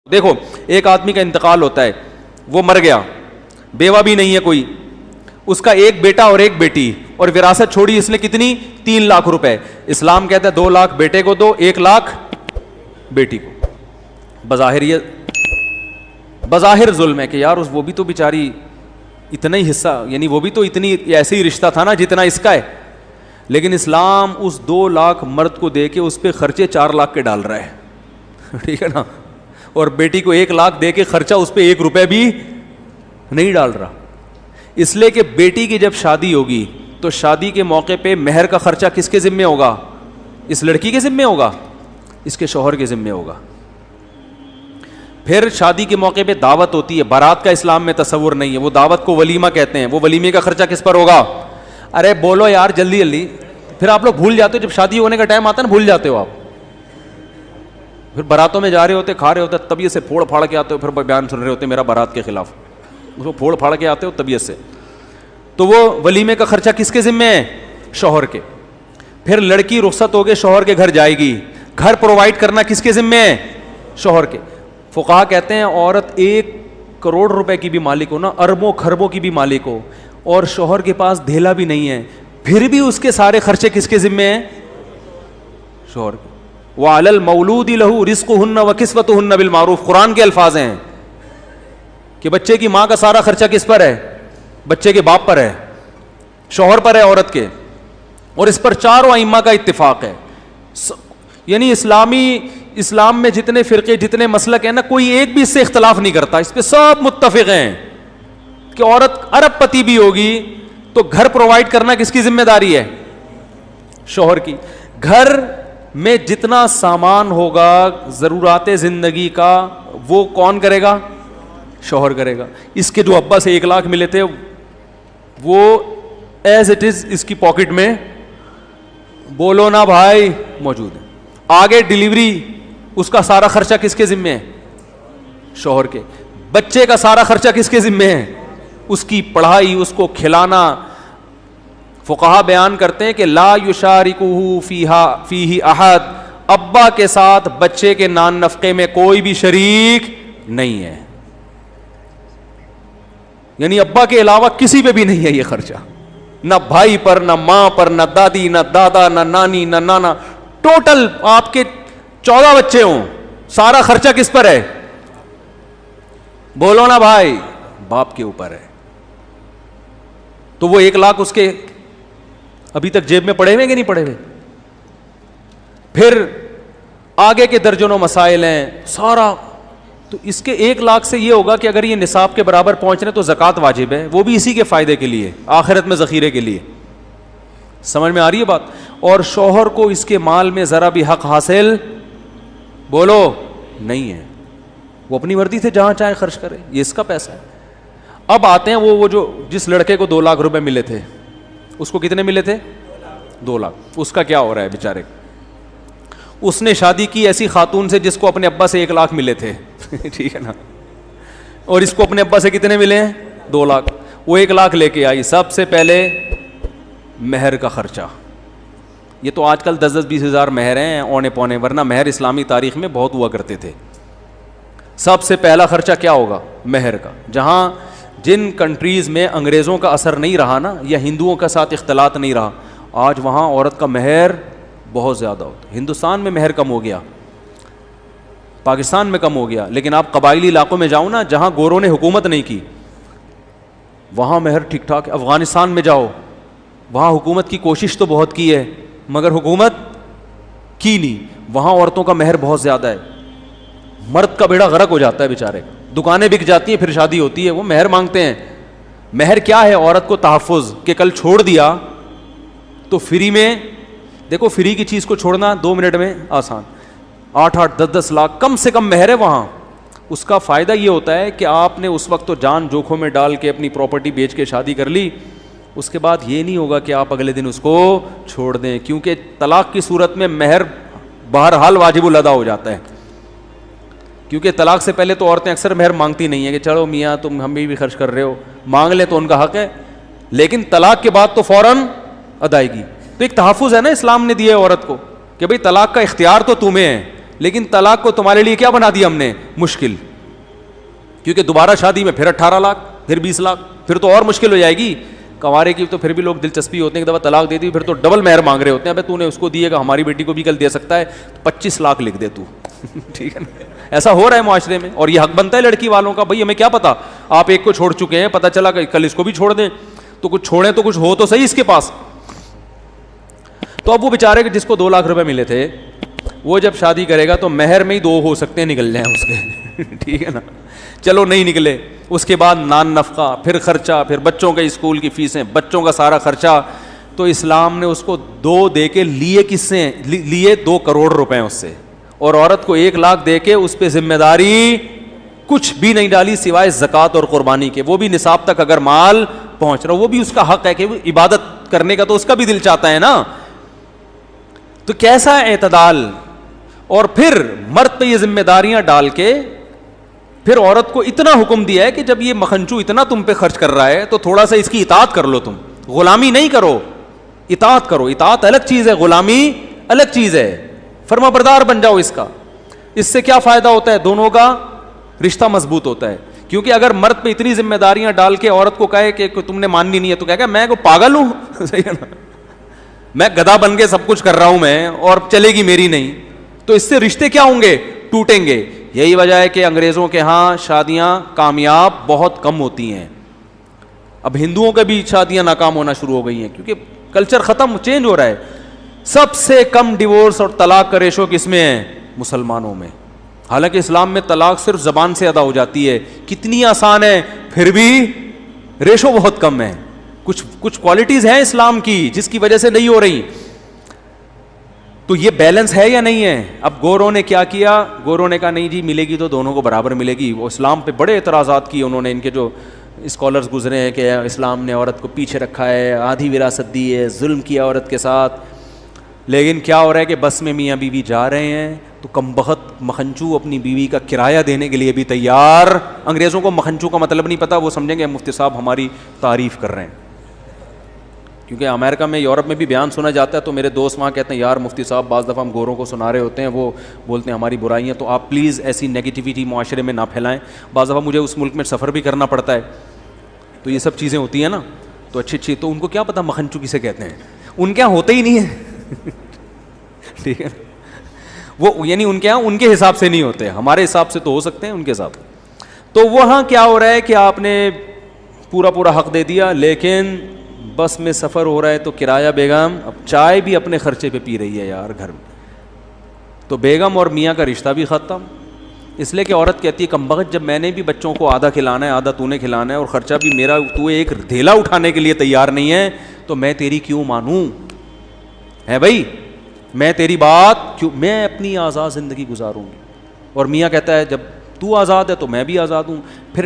دیکھو ایک آدمی کا انتقال ہوتا ہے, وہ مر گیا, بیوہ بھی نہیں ہے کوئی, اس کا ایک بیٹا اور ایک بیٹی, اور وراثت چھوڑی اس نے کتنی, 3 لاکھ روپے. اسلام کہتا ہے 2 لاکھ بیٹے کو دو, 1 لاکھ بیٹی کو. بظاہر ظلم ہے کہ یار وہ بھی تو بیچاری اتنا ہی حصہ, یعنی وہ بھی تو اتنی ایسے ہی رشتہ تھا نا جتنا اس کا ہے, لیکن اسلام اس 2 لاکھ مرد کو دے کے اس پہ خرچے 4 لاکھ کے ڈال رہا ہے, ٹھیک ہے نا, اور بیٹی کو 1 لاکھ دے کے خرچہ اس پہ 1 روپے بھی نہیں ڈال رہا. اس لیے کہ بیٹی کی جب شادی ہوگی تو شادی کے موقع پہ مہر کا خرچہ کس کے ذمے ہوگا, اس لڑکی کے ذمے ہوگا, اس کے شوہر کے ذمے ہوگا. پھر شادی کے موقع پہ دعوت ہوتی ہے, بارات کا اسلام میں تصور نہیں ہے, وہ دعوت کو ولیمہ کہتے ہیں, وہ ولیمے کا خرچہ کس پر ہوگا, ارے بولو یار جلدی جلدی, پھر آپ لوگ بھول جاتے ہو, جب شادی ہونے کا ٹائم آتا ہے نا بھول جاتے ہو آپ, پھر باراتوں میں جا رہے ہوتے, کھا رہے ہوتے, طبیعت سے پھوڑ پھاڑ کے آتے ہو, پھر بیان سن رہے ہوتے میرا بارات کے خلاف, اس کو پھوڑ پھاڑ کے آتے ہو طبیعت سے, تو وہ ولیمے کا خرچہ کس کے ذمے ہے, شوہر کے. پھر لڑکی رخصت ہو کے شوہر کے گھر جائے گی, گھر پرووائڈ کرنا کس کے ذمے ہے, شوہر کے. فقہا کہتے ہیں عورت 1 کروڑ روپے کی بھی مالک ہو نا, اربوں خربوں کی بھی مالک ہو, اور شوہر کے پاس دھیلا بھی نہیں ہے, پھر بھی اس کے سارے خرچے کس کے ذمے ہیں, شوہر کے. وَعَلَى الْمَوْلُودِ لَهُ رِزْقُهُنَّ وَكِسْوَتُهُنَّ بِالْمَعْرُوفِ, قرآن کے الفاظ ہیں کہ بچے کی ماں کا سارا خرچہ کس پر ہے, بچے کے باپ پر ہے, شوہر پر ہے, عورت کے. اور اس پر 4 ائمہ کا اتفاق ہے. یعنی اسلام میں جتنے فرقے جتنے مسلک ہیں نا, کوئی ایک بھی اس سے اختلاف نہیں کرتا, اس پہ سب متفق ہیں کہ عورت ارب پتی بھی ہوگی تو گھر پرووائڈ کرنا کس کی ذمہ داری ہے, شوہر کی. گھر میں جتنا سامان ہوگا ضرورات زندگی کا وہ کون کرے گا, شوہر کرے گا. اس کے جو ابا سے 1 لاکھ ملے تھے وہ ایز اٹ از اس کی پاکٹ میں, بولو نا بھائی, موجود ہے. آگے ڈیلیوری, اس کا سارا خرچہ کس کے ذمے ہے, شوہر کے. بچے کا سارا خرچہ کس کے ذمے ہے, اس کی پڑھائی, اس کو کھلانا. فقہا بیان کرتے ہیں کہ لا یشارکہ فیہ احد, ابا کے ساتھ بچے کے نان نفقے میں کوئی بھی شریک نہیں ہے, یعنی ابا کے علاوہ کسی پہ بھی نہیں ہے یہ خرچہ, نہ بھائی پر, نہ ماں پر, نہ دادی, نہ دادا, نہ نانی, نہ نانا. ٹوٹل آپ کے 14 بچے ہوں, سارا خرچہ کس پر ہے, بولو نا بھائی, باپ کے اوپر ہے. تو وہ 1 لاکھ اس کے ابھی تک جیب میں پڑے ہوئے کہ نہیں پڑے ہوئے. پھر آگے کے درجنوں مسائل ہیں سارا. تو اس کے 1 لاکھ سے یہ ہوگا کہ اگر یہ نصاب کے برابر پہنچ رہے تو زکوٰۃ واجب ہے, وہ بھی اسی کے فائدے کے لیے, آخرت میں ذخیرے کے لیے. سمجھ میں آ رہی ہے بات. اور شوہر کو اس کے مال میں ذرا بھی حق حاصل بولو نہیں ہے, وہ اپنی مرضی سے جہاں چاہے خرچ کرے, یہ اس کا پیسہ ہے. اب آتے ہیں وہ جو جس لڑکے کو 2 لاکھ روپے ملے تھے, اس کو کتنے ملے تھے, 2 لاکھ. اس کا کیا ہو رہا ہے بیچارے, اس نے شادی کی ایسی خاتون سے جس کو اپنے ابا سے 1 لاکھ ملے تھے, ٹھیک ہے نا, اور اس کو اپنے ابا سے کتنے ملے ہیں, 2 لاکھ. وہ 1 لاکھ لے کے آئی. سب سے پہلے مہر کا خرچہ. یہ تو آج کل 10-20 ہزار مہر ہیں اونے پونے, ورنہ مہر اسلامی تاریخ میں بہت ہوا کرتے تھے. سب سے پہلا خرچہ کیا ہوگا, مہر کا. جہاں جن کنٹریز میں انگریزوں کا اثر نہیں رہا نا, یا ہندوؤں کا ساتھ اختلاط نہیں رہا, آج وہاں عورت کا مہر بہت زیادہ ہوتا ہے. ہندوستان میں مہر کم ہو گیا, پاکستان میں کم ہو گیا, لیکن آپ قبائلی علاقوں میں جاؤ نا جہاں گوروں نے حکومت نہیں کی, وہاں مہر ٹھیک ٹھاک. افغانستان میں جاؤ, وہاں حکومت کی کوشش تو بہت کی ہے مگر حکومت کی نہیں, وہاں عورتوں کا مہر بہت زیادہ ہے. مرد کا بیڑا غرق ہو جاتا ہے بیچارے, دکانیں بک جاتی ہیں, پھر شادی ہوتی ہے, وہ مہر مانگتے ہیں. مہر کیا ہے, عورت کو تحفظ, کہ کل چھوڑ دیا تو فری میں, دیکھو فری کی چیز کو چھوڑنا 2 منٹ میں آسان, 8-8, 10-10 لاکھ کم سے کم مہر ہے وہاں. اس کا فائدہ یہ ہوتا ہے کہ آپ نے اس وقت تو جان جوکھوں میں ڈال کے اپنی پراپرٹی بیچ کے شادی کر لی, اس کے بعد یہ نہیں ہوگا کہ آپ اگلے دن اس کو چھوڑ دیں, کیونکہ طلاق کی صورت میں مہر بہرحال واجب الادا ہو جاتا ہے. کیونکہ طلاق سے پہلے تو عورتیں اکثر مہر مانگتی نہیں ہیں کہ چلو میاں تم ہم بھی خرچ کر رہے ہو, مانگ لیں تو ان کا حق ہے, لیکن طلاق کے بعد تو فوراً ادائیگی. تو ایک تحفظ ہے نا اسلام نے دیا ہے عورت کو کہ بھئی طلاق کا اختیار تو تمہیں ہے, لیکن طلاق کو تمہارے لیے کیا بنا دیا ہم نے؟ مشکل. کیونکہ دوبارہ شادی میں پھر 18 لاکھ, پھر 20 لاکھ, پھر تو اور مشکل ہو جائے گی. کنوارے کی تو پھر بھی لوگ دلچسپی ہوتے ہیں, ایک دفعہ طلاق دے دی پھر تو ڈبل مہر مانگ رہے ہوتے ہیں. ابے تو نے اس کو دیے گا, ہماری بیٹی کو بھی کل دے سکتا ہے, 25 لاکھ لکھ دے تو. ٹھیک ہے نا, ایسا ہو رہا ہے معاشرے میں, اور یہ حق بنتا ہے لڑکی والوں کا. بھائی ہمیں کیا پتا, آپ ایک کو چھوڑ چکے ہیں, پتہ چلا کہ کل اس کو بھی چھوڑ دیں, تو کچھ چھوڑیں تو کچھ ہو تو صحیح اس کے پاس. تو اب وہ بیچارے جس کو 2 لاکھ روپے ملے تھے, وہ جب شادی کرے گا تو مہر میں ہی 2 ہو سکتے ہیں نکل جائیں اس کے. ٹھیک ہے نا, چلو نہیں نکلے, اس کے بعد نان نفقہ, پھر خرچہ, پھر بچوں کے اسکول کی فیسیں, بچوں کا سارا خرچہ. تو اسلام نے اس کو 2 دے کے لیے کس سے, لیے 2 کروڑ روپے اس سے, اور عورت کو 1 لاکھ دے کے اس پہ ذمہ داری کچھ بھی نہیں ڈالی سوائے زکوٰۃ اور قربانی کے. وہ بھی نصاب تک اگر مال پہنچ رہا, وہ بھی اس کا حق ہے کہ وہ عبادت کرنے کا تو اس کا بھی دل چاہتا ہے نا. تو کیسا اعتدال. اور پھر مرد پہ یہ ذمہ داریاں ڈال کے پھر عورت کو اتنا حکم دیا ہے کہ جب یہ مکھنچو اتنا تم پہ خرچ کر رہا ہے تو تھوڑا سا اس کی اطاعت کر لو. تم غلامی نہیں کرو, اطاعت کرو. اطاعت الگ چیز ہے, غلامی الگ چیز ہے. فرما بردار بن جاؤ اس کا. اس سے کیا فائدہ ہوتا ہے؟ دونوں کا رشتہ مضبوط ہوتا ہے. کیونکہ اگر مرد پہ اتنی ذمہ داریاں ڈال کے عورت کو کہے کہ تم نے ماننی نہیں ہے, تو کہے گا میں کو پاگل ہوں, صحیح ہے نا, میں گدھا بن کے سب کچھ کر رہا ہوں میں, اور چلے گی میری نہیں. تو اس سے رشتے کیا ہوں گے؟ ٹوٹیں گے. یہی وجہ ہے کہ انگریزوں کے ہاں شادیاں کامیاب بہت کم ہوتی ہیں. اب ہندوؤں کے بھی شادیاں ناکام ہونا شروع ہو گئی ہیں, کیونکہ کلچر ختم, چینج ہو رہا ہے. سب سے کم ڈیورس اور طلاق کا ریشو کس میں ہے؟ مسلمانوں میں. حالانکہ اسلام میں طلاق صرف زبان سے ادا ہو جاتی ہے, کتنی آسان ہے, پھر بھی ریشو بہت کم ہے. کچھ کوالٹیز ہیں اسلام کی جس کی وجہ سے نہیں ہو رہی. تو یہ بیلنس ہے یا نہیں ہے؟ اب گوروں نے کیا کیا؟ گوروں نے کہا نہیں جی ملے گی تو دونوں کو برابر ملے گی. وہ اسلام پہ بڑے اعتراضات کیے انہوں نے. ان کے جو اسکالرز گزرے ہیں کہ اسلام نے عورت کو پیچھے رکھا ہے, آدھی وراثت دی ہے, ظلم کیا عورت کے ساتھ. لیکن کیا ہو رہا ہے کہ بس میں میاں بیوی جا رہے ہیں تو کم بخت مکھنچو اپنی بیوی کا کرایہ دینے کے لیے بھی تیار. انگریزوں کو مکھنچو کا مطلب نہیں پتا, وہ سمجھیں گے مفتی صاحب ہماری تعریف کر رہے ہیں. کیونکہ امریکہ میں, یورپ میں بھی بیان سنا جاتا ہے, تو میرے دوست وہاں کہتے ہیں یار مفتی صاحب بعض دفعہ ہم گوروں کو سنا رہے ہوتے ہیں, وہ بولتے ہیں ہماری برائیاں, تو آپ پلیز ایسی نیگیٹیوٹی معاشرے میں نہ پھیلائیں. بعض دفعہ مجھے اس ملک میں سفر بھی کرنا پڑتا ہے, تو یہ سب چیزیں ہوتی ہیں نا, تو اچھی. تو ان کو کیا پتا مکھنچو کسے کہتے ہیں, ان کے یہاں ہوتے ہی نہیں ہے. ٹھیک ہے, وہ یعنی ان کے یہاں ان کے حساب سے نہیں ہوتے, ہمارے حساب سے تو ہو سکتے ہیں, ان کے حساب. تو وہاں کیا ہو رہا ہے کہ آپ نے پورا حق دے دیا, لیکن بس میں سفر ہو رہا ہے تو کرایہ بیگم اب چائے بھی اپنے خرچے پہ پی رہی ہے یار گھر میں. تو بیگم اور میاں کا رشتہ بھی ختم, اس لیے کہ عورت کہتی ہے کم بخت جب میں نے بھی بچوں کو آدھا کھلانا ہے, آدھا تو نے کھلانا ہے, اور خرچہ بھی میرا, تو ایک دھیلا اٹھانے کے لیے تیار نہیں ہے, تو میں تیری کیوں مانوں؟ ہے بھائی, میں تیری بات کیوں, میں اپنی آزاد زندگی گزاروں گی. اور میاں کہتا ہے جب تو آزاد ہے تو میں بھی آزاد ہوں. پھر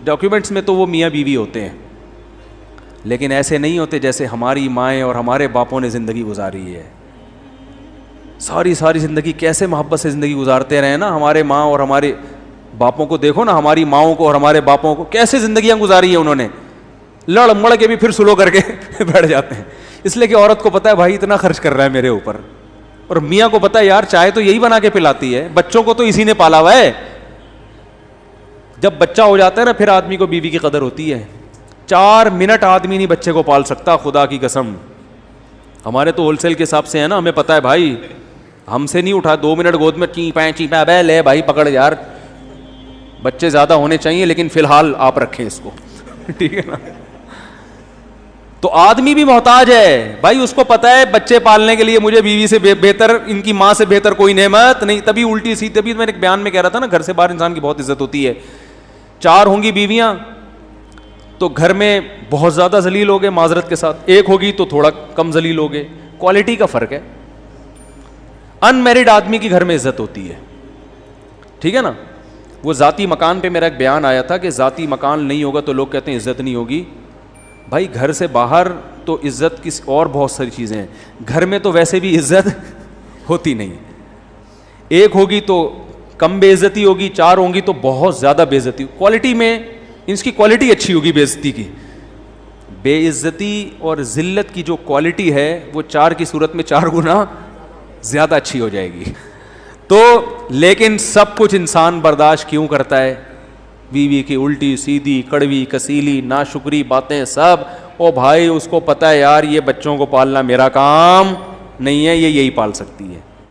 ڈاکیومنٹس میں تو وہ میاں بیوی ہوتے ہیں, لیکن ایسے نہیں ہوتے جیسے ہماری مائیں اور ہمارے باپوں نے زندگی گزاری ہے. ساری زندگی کیسے محبت سے زندگی گزارتے رہے نا. ہمارے ماں اور ہمارے باپوں کو دیکھو نا, ہماری ماؤں کو اور ہمارے باپوں کو کیسے زندگیاں گزاری ہیں انہوں نے, لڑ مڑ کے بھی پھر سلو کر کے بیٹھ جاتے ہیں. اس لیے کہ عورت کو پتہ ہے بھائی اتنا خرچ کر رہا ہے میرے اوپر, اور میاں کو پتہ ہے یار چائے تو یہی بنا کے پلاتی ہے, بچوں کو تو اسی نے پالا ہوا ہے. جب بچہ ہو جاتا ہے نا پھر آدمی کو بیوی کی قدر ہوتی ہے. 4 منٹ آدمی نہیں بچے کو پال سکتا, خدا کی قسم. ہمارے تو ہول سیل کے حساب سے ہے نا, ہمیں پتہ ہے بھائی, ہم سے نہیں اٹھا 2 منٹ گود میں چیپیں ابے لے بھائی پکڑ یار. بچے زیادہ ہونے چاہیے لیکن فی الحال آپ رکھیں اس کو. ٹھیک ہے نا. تو آدمی بھی محتاج ہے بھائی, اس کو پتہ ہے بچے پالنے کے لیے مجھے بیوی سے بہتر, ان کی ماں سے بہتر کوئی نعمت نہیں. تبھی الٹی سی, تبھی میں نے ایک بیان میں کہہ رہا تھا نا, گھر سے باہر انسان کی بہت عزت ہوتی ہے. 4 ہوں گی بیویاں تو گھر میں بہت زیادہ ذلیل ہوگے معذرت کے ساتھ, 1 ہوگی تو تھوڑا کم ذلیل ہوگے. کوالٹی کا فرق ہے. ان میرڈ آدمی کی گھر میں عزت ہوتی ہے. ٹھیک ہے نا. وہ ذاتی مکان پہ میرا ایک بیان آیا تھا کہ ذاتی مکان نہیں ہوگا تو لوگ کہتے ہیں عزت نہیں ہوگی. بھائی گھر سے باہر تو عزت کس اور بہت ساری چیزیں ہیں, گھر میں تو ویسے بھی عزت ہوتی نہیں. 1 ہوگی تو کم بے عزتی ہوگی, 4 ہوں گی تو بہت زیادہ بے عزتی. کوالٹی میں اس کی کوالٹی اچھی ہوگی بے عزتی کی. بے عزتی اور ذلت کی جو کوالٹی ہے وہ 4 کی صورت میں 4 گنا زیادہ اچھی ہو جائے گی. تو لیکن سب کچھ انسان برداشت کیوں کرتا ہے؟ بیوی کی الٹی سیدھی کڑوی کسیلی ناشکری باتیں سب، او بھائی اس کو پتہ ہے یار یہ بچوں کو پالنا میرا کام نہیں ہے، یہ یہی پال سکتی ہے.